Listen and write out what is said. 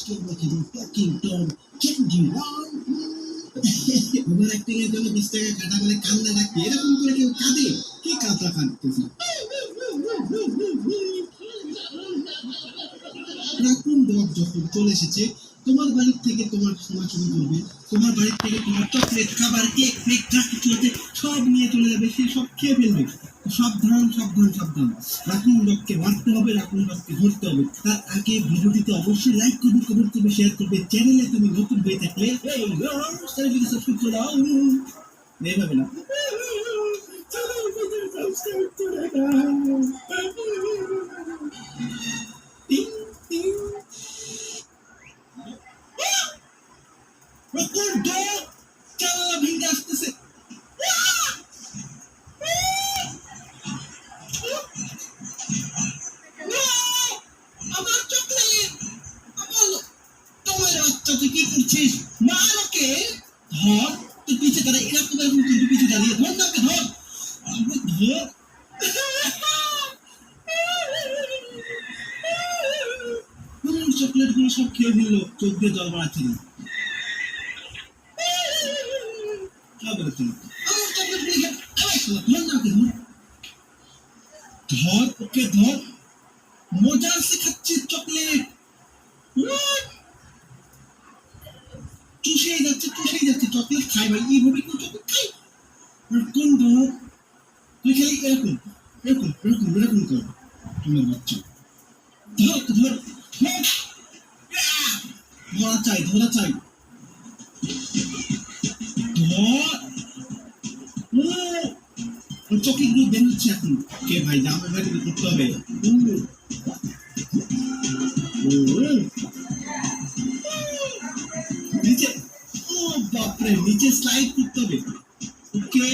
আজকে দেখি talking Tom candy run over acting এর জন্য 20 টাকা কাটা মানে কান্না ডাকবে এরকম করে কেউ কাঁদে কি কাঁদা কাঁদতেছে রাকুন ডগ যখন চলে এসেছে তোমার বাড়ি থেকে তোমার শোনা শুরু করবে তোমার বাড়ি থেকে তোমার চকলেট খাবার কেক ফেক যা কিছু আছে সব নিয়ে চলে যাবে সে সব খেয়ে ফেলবে সাবধান সাবধান সাবধান রাকুন ডগকে মারতে হবে রাকুন ডগকে ধরতে হবে তার আগে ভিডিওটিতে অবশ্যই লাইক করবে কমেন্ট করবে শেয়ার করবে চ্যানেলে তুমি নতুন হয়ে থাকলে চ্যানেলটিকে সাবস্ক্রাইব করে দাও এইভাবে না সাবস্ক্রাইব করে দাও টিং টিং রাকুন ডগ জানলা ভেঙে আসতেছে আমার চকলেট আমার তোমার বাচ্চা তুই কি করছিস মা আমাকে ধর তুই পিছে দাঁড়া এরকম এরকম তুই পিছে দাঁড়িয়ে ধর তাকে ধর আমাকে ধর চকলেট গুলো সব খেয়ে ফেললো চোখ দিয়ে জল বাড়াচ্ছে না আমার চকলেট গুলো ধর নাকে ধর ওকে ধর মজার শেখাচ্ছে চকলেট চুষেই যাচ্ছে চকলেট খাই ভাই এইভাবে কেউ চকলেট খাই কোন ধর তুই খালি এরকম এরকম এরকম এরকম কর তোমার বাচ্চা ধর ধর ধরা চাই ধর চকলেট গুলো বের হচ্ছে এখন কে ভাই জামা ভাই করতে হবে নিচে ও বাপরে নিচে স্লাইড করতে হবে ওকে